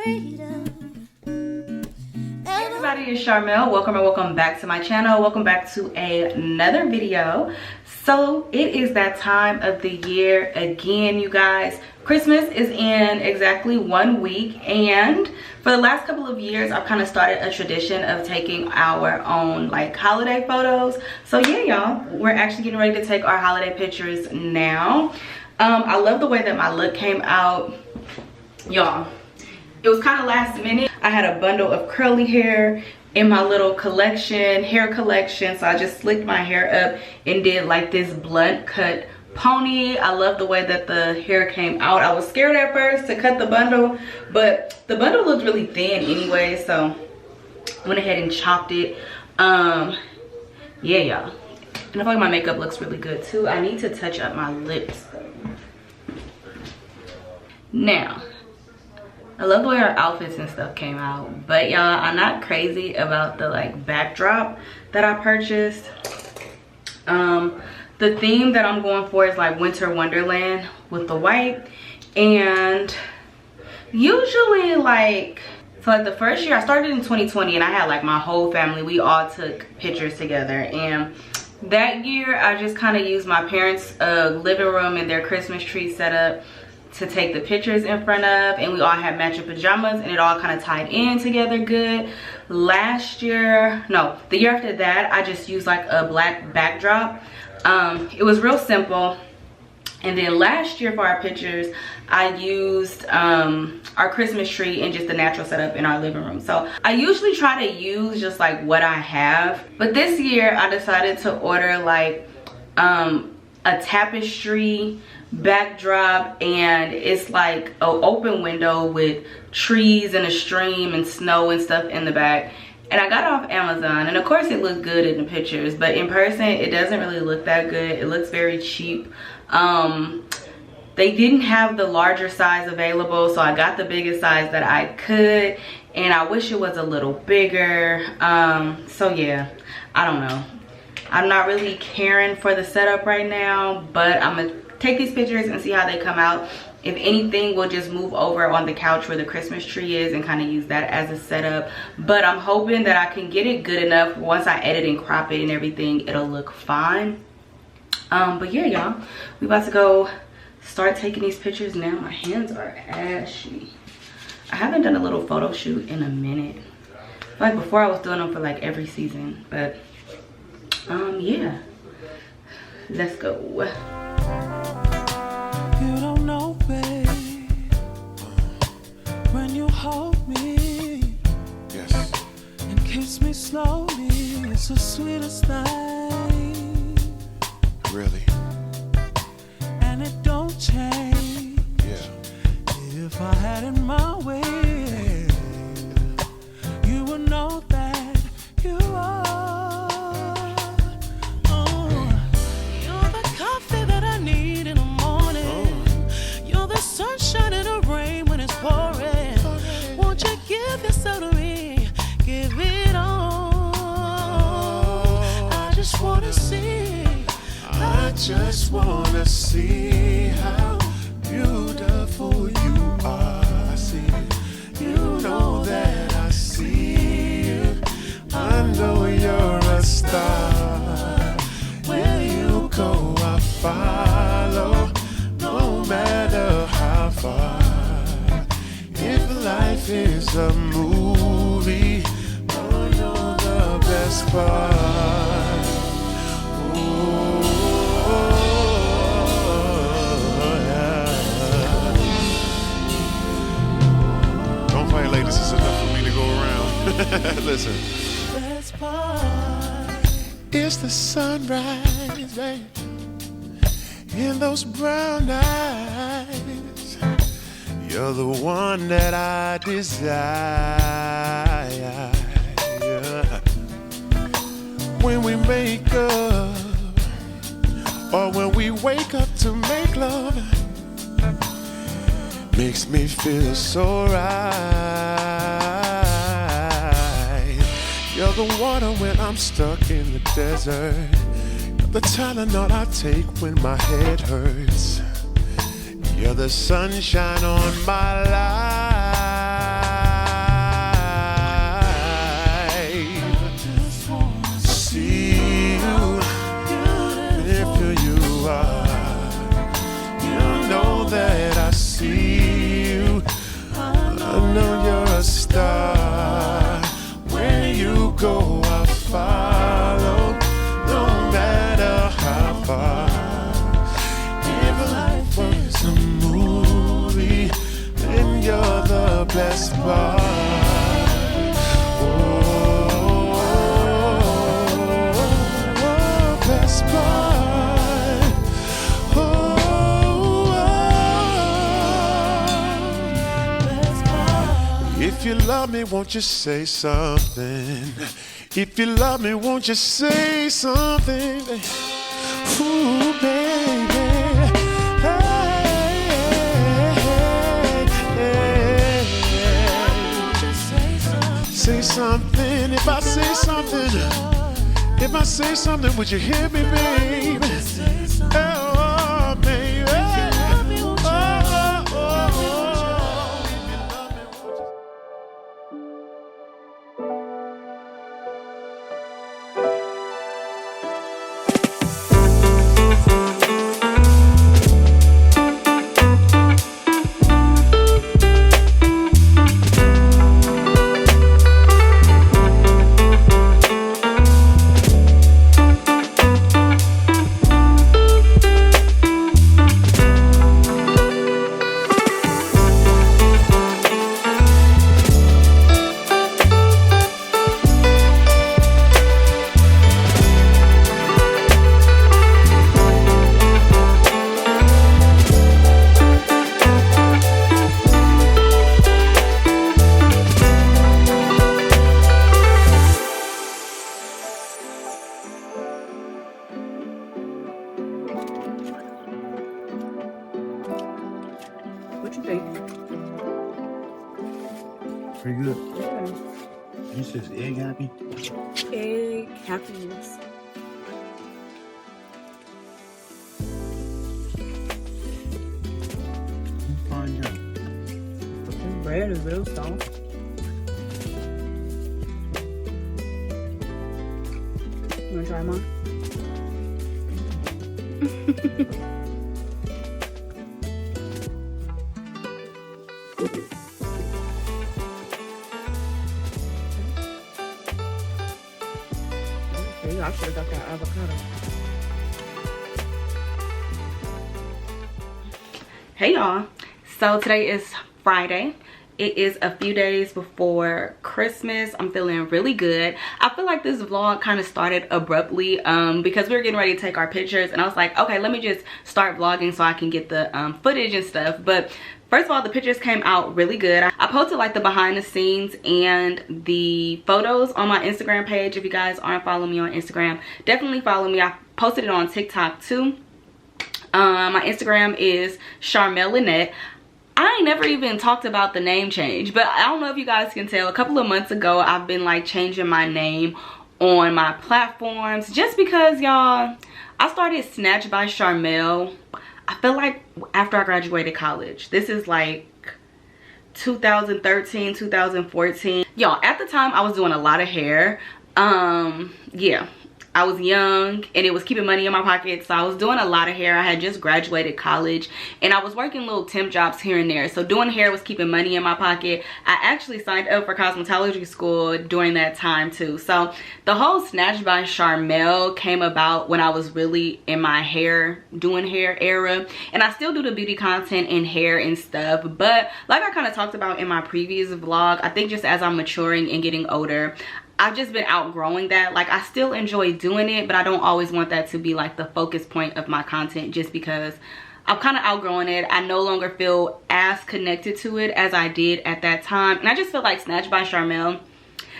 Everybody, it's Sharmel. Welcome back to my channel. Welcome back to another video. So it is that time of the year again, you guys. Christmas is in exactly 1 week, and for the last couple of years I've kind of started a tradition of taking our own like holiday photos. So yeah, y'all, we're actually getting ready to take our holiday pictures now. I love the way that my look came out, y'all. It was kind of last minute. I had a bundle of curly hair in my little hair collection, so I just slicked my hair up and did like this blunt cut pony. I love the way that the hair came out. I was scared at first to cut the bundle, but the bundle looked really thin anyway, so I went ahead and chopped it. Yeah, y'all, and I feel like my makeup looks really good too. I need to touch up my lips though. Now, I love the way our outfits and stuff came out, but y'all, I'm not crazy about the like backdrop that I purchased. The theme that I'm going for is like Winter Wonderland with the white, and usually like, so like the first year I started in 2020 and I had like my whole family, we all took pictures together, and that year I just kind of used my parents' living room and their Christmas tree setup to take the pictures in front of, and we all had matching pajamas and it all kind of tied in together good. Last year, no, the year after that, I just used like a black backdrop. It was real simple. And then last year for our pictures, I used our Christmas tree and just the natural setup in our living room. So I usually try to use just like what I have, but this year I decided to order like a tapestry backdrop, and it's like an open window with trees and a stream and snow and stuff in the back, and I got it off Amazon, and of course it looked good in the pictures, but in person it doesn't really look that good. It looks very cheap. They didn't have the larger size available, so I got the biggest size that I could, and I wish it was a little bigger. So yeah, I don't know, I'm not really caring for the setup right now, but I'm gonna take these pictures and see how they come out. If anything, we'll just move over on the couch where the Christmas tree is and kind of use that as a setup. But I'm hoping that I can get it good enough. Once I edit and crop it and everything, it'll look fine. But yeah, y'all, we about to go start taking these pictures now. My hands are ashy. I haven't done a little photo shoot in a minute. Like before I was doing them for like every season, but yeah, let's go. You don't know, babe, when you hold me, yes, and kiss me slowly, it's the sweetest thing. Really? And it don't change. Yeah. If I had it my way, you would know that you are. You're the coffee that I need in the morning. You're the sunshine in the rain when it's pouring. Won't you give yourself to me? Give it on. I just wanna see. I just wanna see how beautiful you are. I see it. You know that I see it. I know you're a star. Where you go, I follow. No matter how far. If life is a movie, oh, you're the best part. Oh, yeah. Don't fight, ladies. This is enough for me to go around. Listen. Best part is the sunrise, babe, in those brown eyes. You're the one that I desire. Yeah. When we make up, or when we wake up to make love, makes me feel so right. You're the water when I'm stuck in the desert. You're the Tylenol I take when my head hurts. You're the sunshine on my life. blessed part. Blessed part. If you love me, won't you say something? If you love me, won't you say something? Ooh, baby. Say something. If I say something, if I say something, would you hear me, babe? Oh, baby. What you think? Pretty good. Yeah. You said egg happy? Egg happiness. Fine job. This bread is real soft. You wanna try mine? I should have got that avocado. Hey y'all, so today is Friday. It is a few days before Christmas. I'm feeling really good. I feel like this vlog kind of started abruptly because we were getting ready to take our pictures, and I was like, okay, let me just start vlogging so I can get the footage and stuff. But first of all, the pictures came out really good. I posted like the behind the scenes and the photos on my Instagram page. If you guys aren't following me on Instagram, definitely follow me. I posted it on TikTok too. My Instagram is Sharmel. I ain't never even talked about the name change, but I don't know if you guys can tell. A couple of months ago, I've been like changing my name on my platforms just because, y'all, I started Snatched by Sharmel. I feel like after I graduated college. This is like 2013, 2014. Y'all, at the time I was doing a lot of hair. Yeah, I was young and it was keeping money in my pocket, so I was doing a lot of hair. I had just graduated college and I was working little temp jobs here and there, so doing hair was keeping money in my pocket. I actually signed up for cosmetology school during that time too. So the whole Snatched by Sharmel came about when I was really in my doing hair era, and I still do the beauty content and hair and stuff, but like I kind of talked about in my previous vlog, I think just as I'm maturing and getting older, I've just been outgrowing that. Like, I still enjoy doing it, but I don't always want that to be like the focus point of my content, just because I'm kind of outgrowing it. I no longer feel as connected to it as I did at that time, and I just feel like Snatched by Sharmel,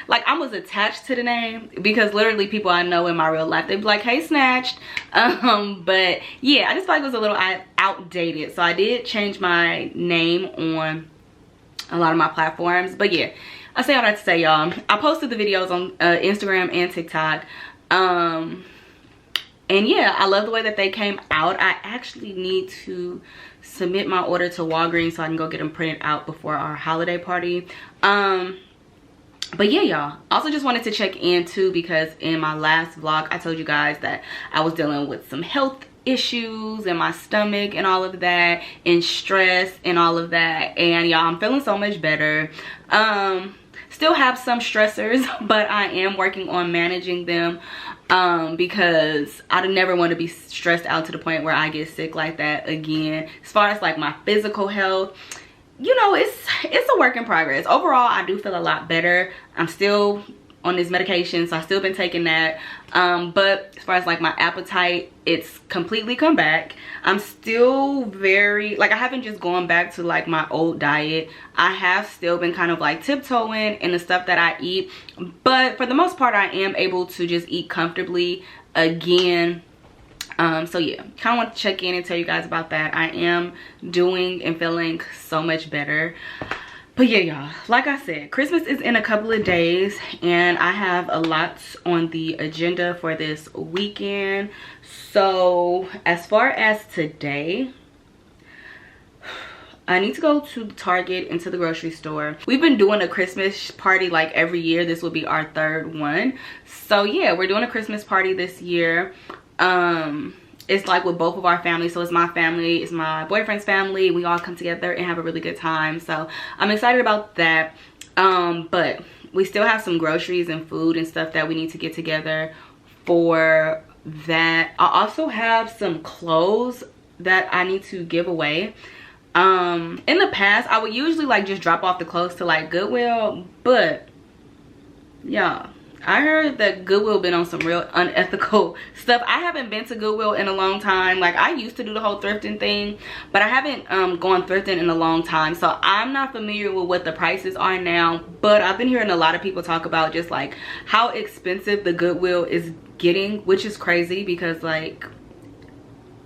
like, I was attached to the name because literally people I know in my real life, they'd be like, hey, Snatched. But yeah, I just feel like it was a little outdated, so I did change my name on a lot of my platforms. But yeah, I say all that to say, y'all, I posted the videos on Instagram and TikTok. And yeah, I love the way that they came out. I actually need to submit my order to Walgreens so I can go get them printed out before our holiday party. But yeah, y'all, also just wanted to check in too, because in my last vlog I told you guys that I was dealing with some health issues in my stomach and all of that, and stress and all of that, and y'all, I'm feeling so much better. Still have some stressors, but I am working on managing them, because I never want to be stressed out to the point where I get sick like that again. As far as like my physical health, you know, it's a work in progress. Overall, I do feel a lot better. I'm still on this medication, so I've still been taking that. But as far as like my appetite, it's completely come back. I'm still very, like, I haven't just gone back to like my old diet. I have still been kind of like tiptoeing in the stuff that I eat, but for the most part I am able to just eat comfortably again. So yeah, kind of want to check in and tell you guys about that. I am doing and feeling so much better. But yeah, y'all, like I said, Christmas is in a couple of days and I have a lot on the agenda for this weekend. So as far as today, I need to go to Target and to the grocery store. We've been doing a Christmas party like every year. This will be our third one. So yeah, we're doing a Christmas party this year. It's like with both of our families. So it's my family, it's my boyfriend's family. We all come together and have a really good time. So I'm excited about that. But we still have some groceries and food and stuff that we need to get together for that. I also have some clothes that I need to give away. In the past, I would usually like just drop off the clothes to like Goodwill, but yeah, I heard that Goodwill been on some real unethical stuff. I haven't been to Goodwill in a long time. Like, I used to do the whole thrifting thing, but I haven't gone thrifting in a long time. So I'm not familiar with what the prices are now, but I've been hearing a lot of people talk about just like how expensive the Goodwill is getting, which is crazy because like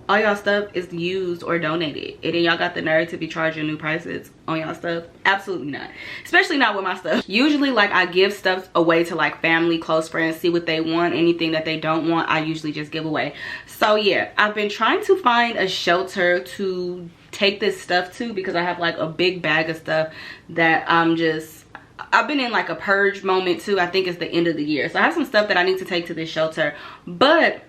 all y'all stuff is used or donated, and then y'all got the nerve to be charging new prices on y'all stuff. Absolutely not, especially not with my stuff. Usually like I give stuff away to like family, close friends, see what they want. Anything that they don't want, I usually just give away. So yeah, I've been trying to find a shelter to take this stuff to, because I have like a big bag of stuff that I've been in like a purge moment too. I think it's the end of the year, so I have some stuff that I need to take to this shelter. But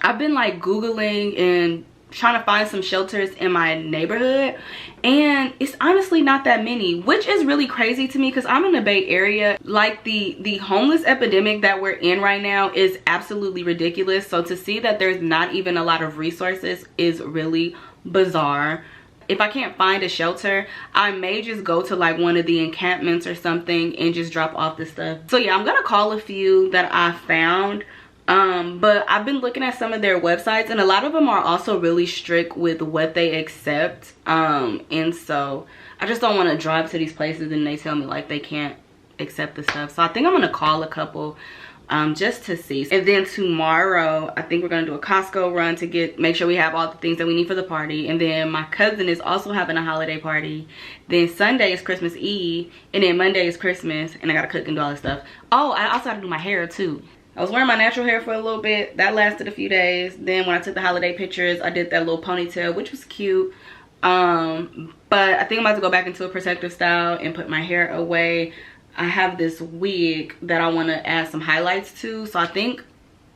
I've been like Googling and trying to find some shelters in my neighborhood, and it's honestly not that many, which is really crazy to me because I'm in the Bay Area. Like the homeless epidemic that we're in right now is absolutely ridiculous. So to see that there's not even a lot of resources is really bizarre. If I can't find a shelter, I may just go to like one of the encampments or something and just drop off the stuff. So yeah, I'm gonna call a few that I found. But I've been looking at some of their websites, and a lot of them are also really strict with what they accept. And so I just don't want to drive to these places and they tell me like they can't accept the stuff. So I think I'm gonna call a couple just to see. And then tomorrow I think we're gonna do a Costco run to make sure we have all the things that we need for the party. And then my cousin is also having a holiday party. Then Sunday is Christmas Eve, and then Monday is Christmas, and I gotta cook and do all this stuff. Oh, I also have to do my hair too. I was wearing my natural hair for a little bit. That lasted a few days. Then when I took the holiday pictures, I did that little ponytail, which was cute. But I think I'm about to go back into a protective style and put my hair away. I have this wig that I want to add some highlights to, so I think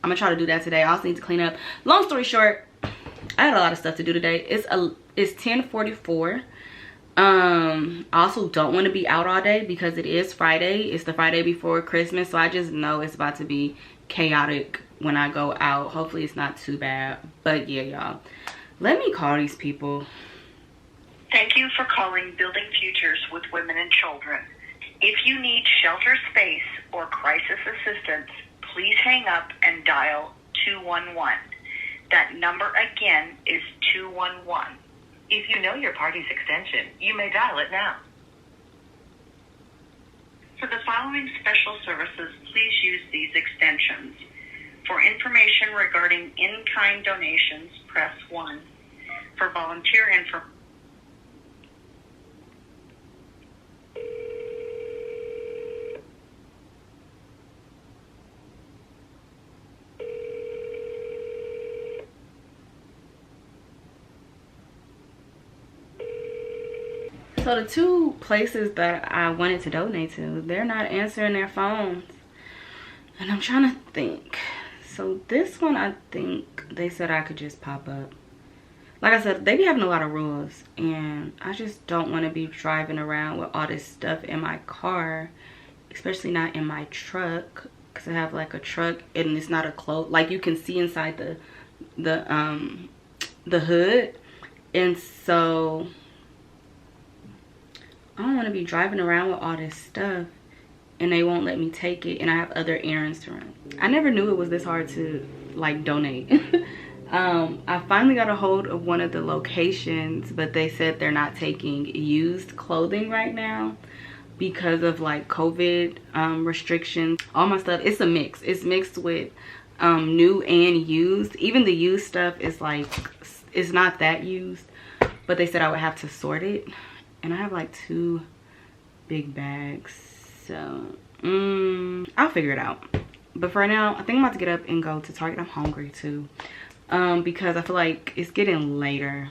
I'm gonna try to do that today. I also need to clean up. Long story short, I had a lot of stuff to do today. It's 10:44. I also don't want to be out all day because it is Friday. It's the Friday before Christmas, so I just know it's about to be chaotic when I go out. Hopefully it's not too bad. But yeah, y'all, let me call these people. Thank you for calling Building Futures with Women and Children. If you need shelter space or crisis assistance, please hang up and dial 211. That number again is 211. If you know your party's extension, you may dial it now. For the following special services, please use these extensions. For information regarding in-kind donations, press 1. For volunteer information, so the two places that I wanted to donate to, they're not answering their phones. And I'm trying to think. So this one, I think they said I could just pop up. Like I said, they be having a lot of rules, and I just don't want to be driving around with all this stuff in my car, especially not in my truck, because I have like a truck and it's not a close, like you can see inside the hood. And so I don't want to be driving around with all this stuff and they won't let me take it, and I have other errands to run. I never knew it was this hard to like donate. I finally got a hold of one of the locations, but they said they're not taking used clothing right now because of like COVID restrictions. All my stuff, it's a mix. It's mixed with new and used. Even the used stuff is like, it's not that used, but they said I would have to sort it, and I have like 2 big bags, so I'll figure it out. But for now, I think I'm about to get up and go to Target. I'm hungry too, because I feel like it's getting later.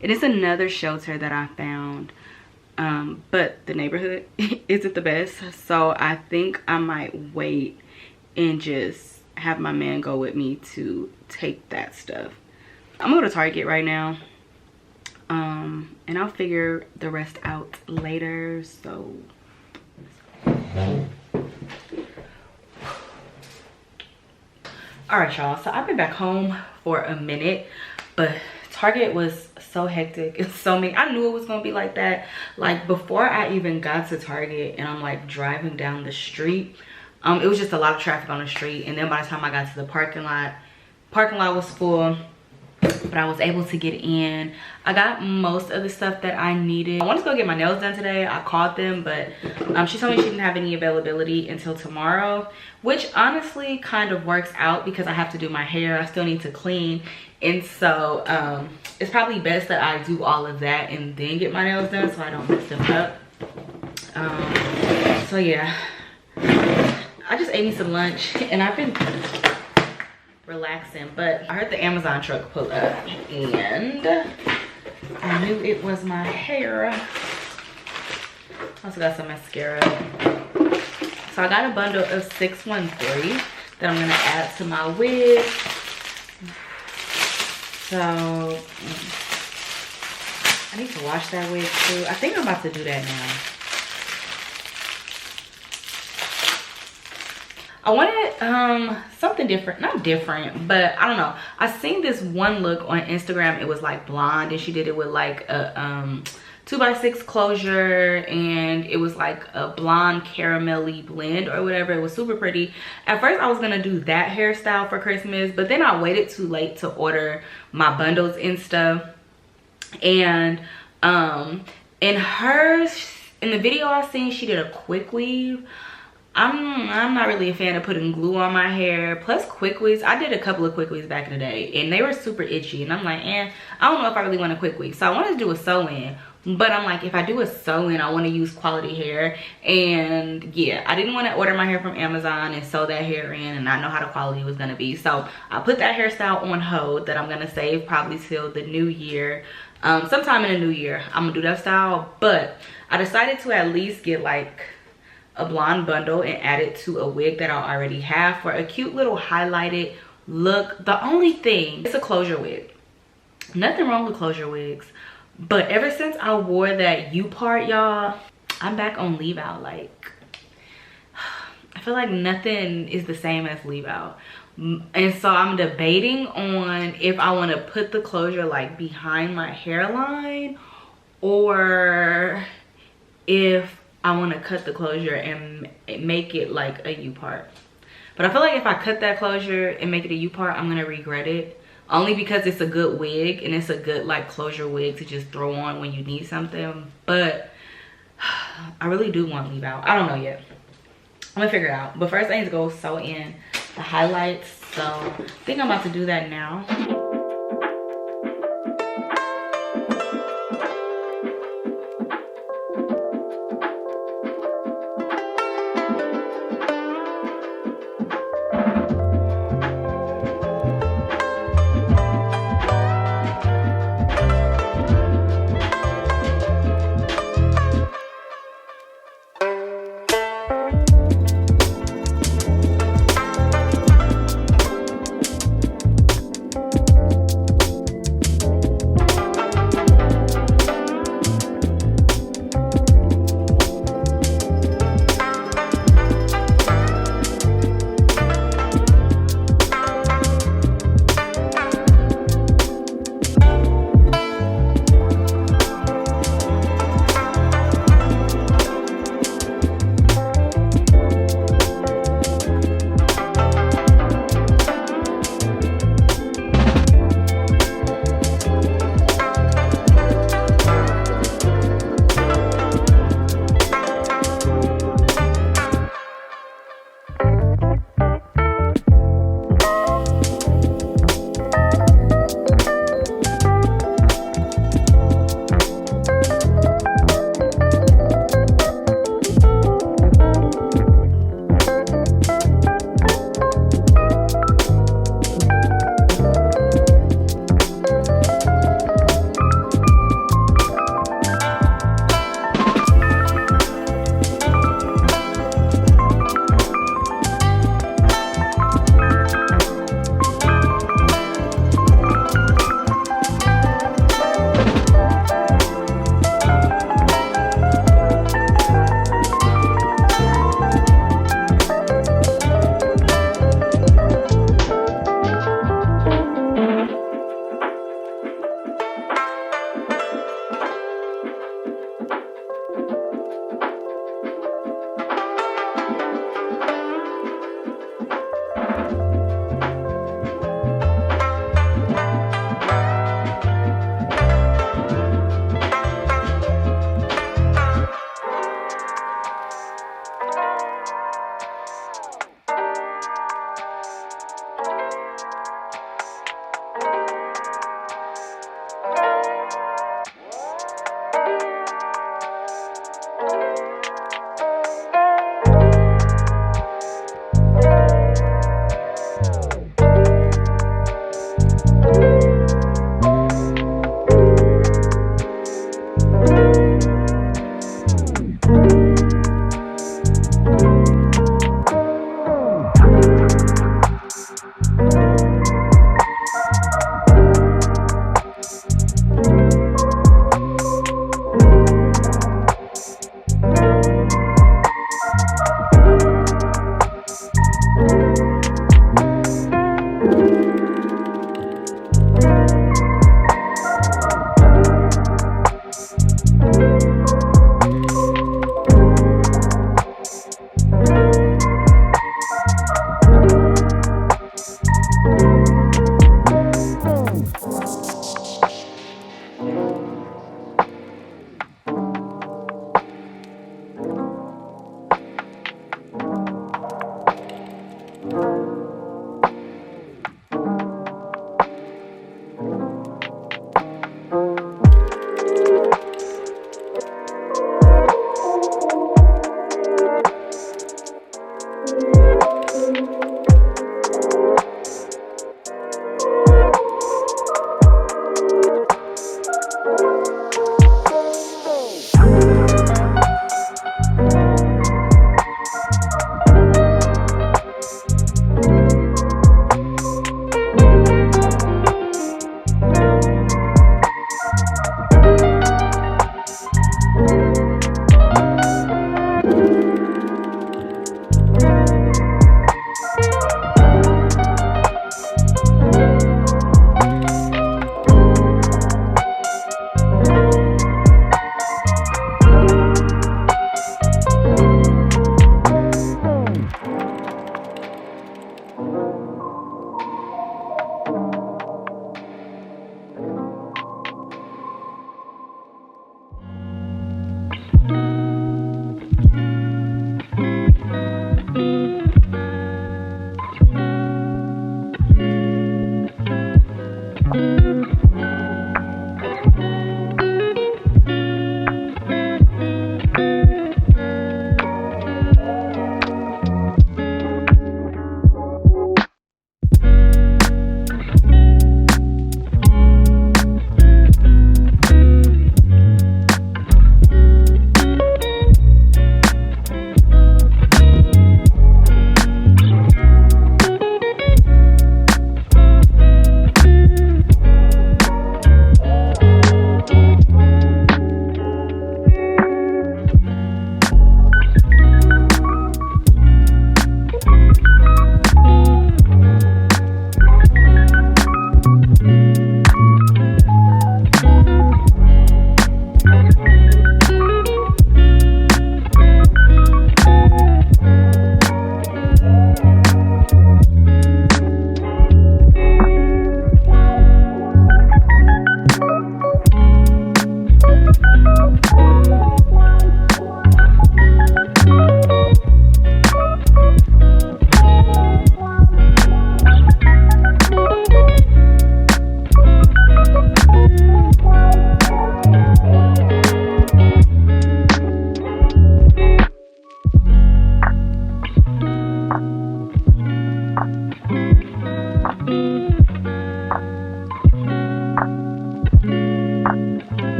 It is another shelter that I found, but the neighborhood isn't the best, so I think I might wait and just have my man go with me to take that stuff. I'm gonna go to Target right now, and I'll figure the rest out later. So all right, y'all, so I've been back home for a minute, but Target was so hectic. It's so many. I knew it was gonna be like that. Like before I even got to Target and I'm like driving down the street, it was just a lot of traffic on the street, and then by the time I got to the parking lot was full, but I was able to get in. I got most of the stuff that I needed. I wanted to go get my nails done today. I called them, but she told me she didn't have any availability until tomorrow, which honestly kind of works out because I have to do my hair. I still need to clean, and so it's probably best that I do all of that and then get my nails done so I don't mess them up. So yeah, I just ate me some lunch and I've been relaxing, but I heard the Amazon truck pull up and I knew it was my hair. I also got some mascara. So I got a bundle of 613 that I'm gonna add to my wig. So I need to wash that wig too. I think I'm about to do that now. I wanted something different, not different, but I don't know. I seen this one look on Instagram. It was like blonde, and she did it with like a 2x6 closure, and it was like a blonde caramelly blend or whatever. It was super pretty. At first I was gonna do that hairstyle for Christmas, but then I waited too late to order my bundles and stuff. And in the video I seen, she did a quick weave. I'm not really a fan of putting glue on my hair. Plus quick weaves, I did a couple of quick weaves back in the day and they were super itchy, and I'm like, I don't know if I really want a quick weave. So I wanted to do a sew-in, but I'm like, if I do a sew-in, I want to use quality hair. And yeah, I didn't want to order my hair from Amazon and sew that hair in and not know how the quality was going to be. So I put that hairstyle on hold that I'm going to save probably till the new year. Sometime in the new year I'm gonna do that style, but I decided to at least get like a blonde bundle and add it to a wig that I already have for a cute little highlighted look. The only thing, it's a closure wig. Nothing wrong with closure wigs, but ever since I wore that U part, y'all, I'm back on leave out. Like, I feel like nothing is the same as leave out. And so I'm debating on if I want to put the closure like behind my hairline, or if I want to cut the closure and make it like a U part. But I feel like if I cut that closure and make it a U part, I'm gonna regret it, only because it's a good wig and it's a good like closure wig to just throw on when you need something. But I really do want to leave out. I don't know yet. I'm gonna figure it out. But first I need to go sew in the highlights, so I think I'm about to do that now.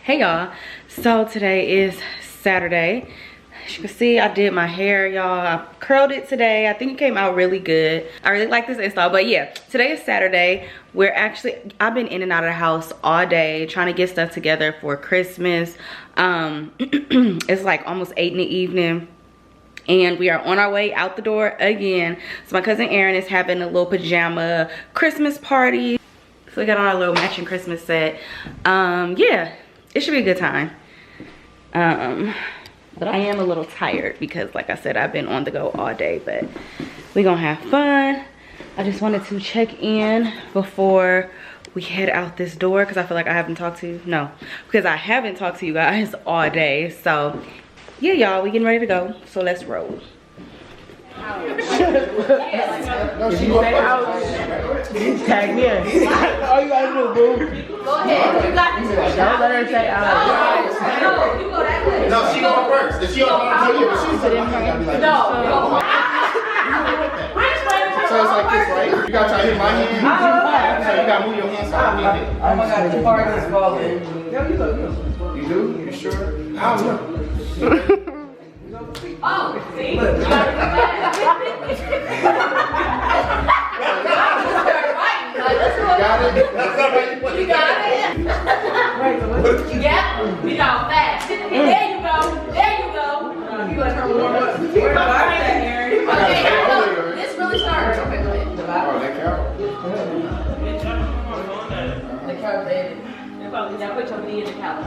Hey y'all, so today is Saturday. As you can see, I did my hair, y'all. I curled it today. I think it came out really good. I really like this install, but yeah, today is Saturday. I've been in and out of the house all day trying to get stuff together for Christmas. It's like almost 8 in the evening and we are on our way out the door again. So my cousin Erin is having a little pajama Christmas party. So we got on our little matching Christmas set. Yeah, it should be a good time. But I am a little tired because, like I said, I've been on the go all day, but we're gonna have fun. I just wanted to check in before we head out this door because I feel like I haven't talked to you. No, because I haven't talked to you guys all day. So yeah, y'all, we getting ready to go. So let's roll. If you say out, tag me in. All you gotta do, boo. Go ahead. You got this. Don't let her say out. No, you go that way. No, she going first. If she don't want to tell you, but she's sitting here. No. So it's like this, right? You gotta try to hit my hand. So you gotta move your hands so I can hit it. Oh my god, the part is falling. You do? You sure? I don't know. Oh, see? You Got it? You got it? Yeah, we go fast. There you go. There you go. You let her warm up. Okay, no, this really starts. Okay, go ahead. Oh, that count? The couch, baby. Now put your knee in the couch.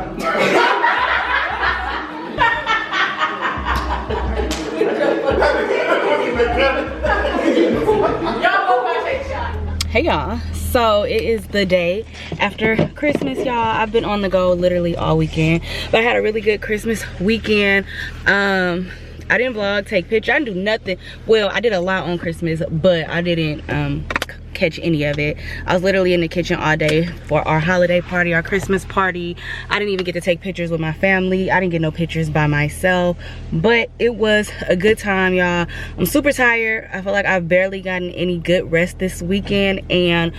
Hey y'all, so it is the day after Christmas, y'all. I've been on the go literally all weekend, but I had a really good Christmas weekend. I didn't vlog, take pictures, I didn't do nothing. Well, I did a lot on Christmas, but I didn't catch any of it. I was literally in the kitchen all day for our holiday party, our Christmas party. I didn't even get to take pictures with my family. I didn't get no pictures by myself, but it was a good time, y'all. I'm super tired. I feel like I've barely gotten any good rest this weekend, and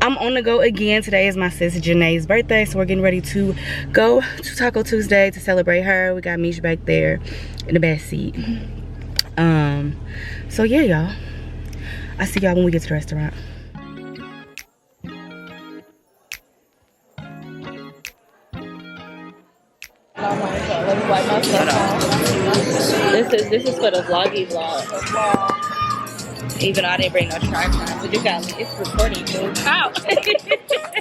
I'm on the go again. Today is my sis Janae's birthday, so we're getting ready to go to Taco Tuesday to celebrate her. We got Mish back there in the back seat. So yeah, y'all, I'll see y'all when we get to the restaurant. This is for the vloggy vlog. Even though I didn't bring no tripod, but you got it's recording too. How?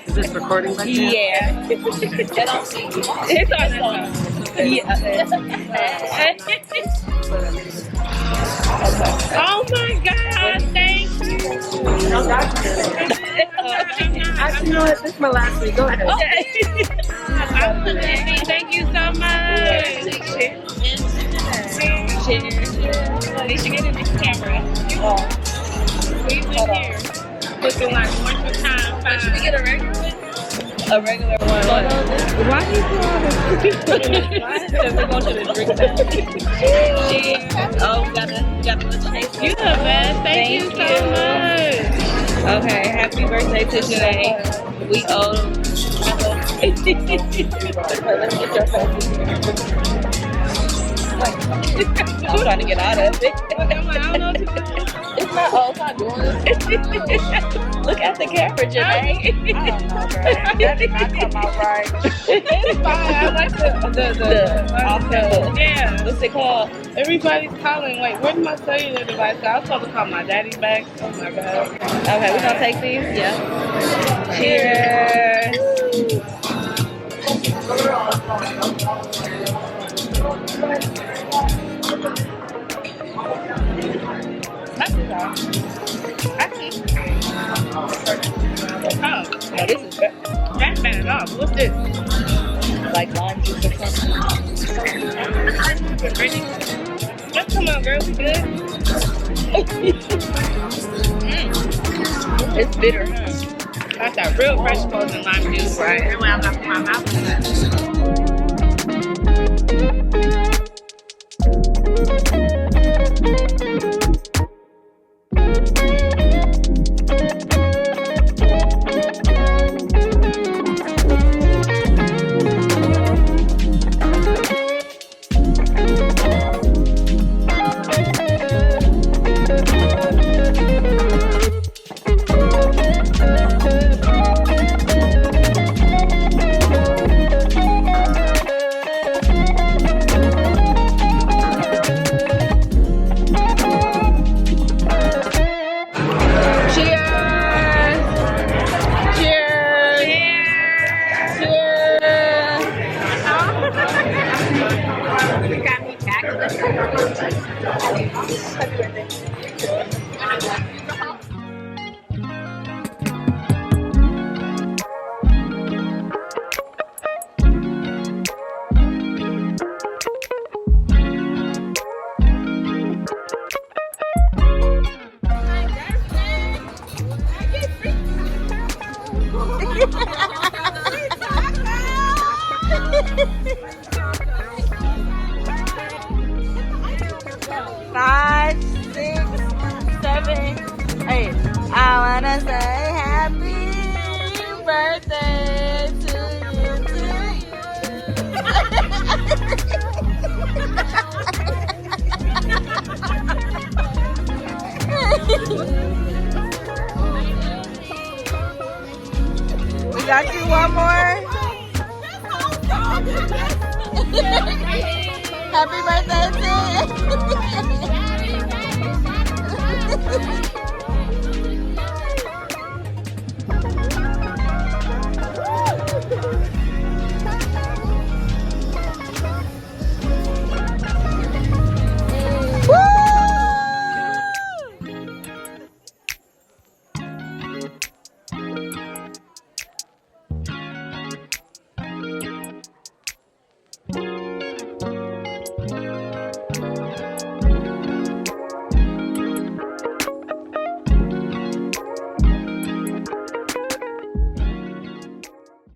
Is this recording right now? Yeah. It's on that. Yeah. Oh my God! Thank you. You know what? This is my last week. Go ahead. Okay. Thank you so much. Cheers. They should get in the camera. Please in here. Looking like one for time. Should we get a regular one? A regular one. Why do you do all this? Because we're going to the drink now. Cheers. Oh, we got a little taste. You the best. Thank you so much. Okay, happy birthday to Janae. We owe them. Let's get your face. I'm trying to get out of it. I don't know what to do. It's not all I'm doing. Look at the camera, Janae. I don't know, bro. That did not come out right. It's fine. I like the yeah. What's it called? Everybody's calling. Wait, where's my cellular device? I was supposed to call my daddy back. Oh my God. Okay, we gonna take these? Yeah. Cheers. Oh, this is good. That's bad enough. What's this? Like lime juice or something? Ready? Just come on, girl. We good? It's bitter, huh? That's that real fresh frozen lime juice, right? And when I got my mouth with that. 5, 6, 7, 8. I wanna say happy birthday to you, We got you one more. Happy birthday to you.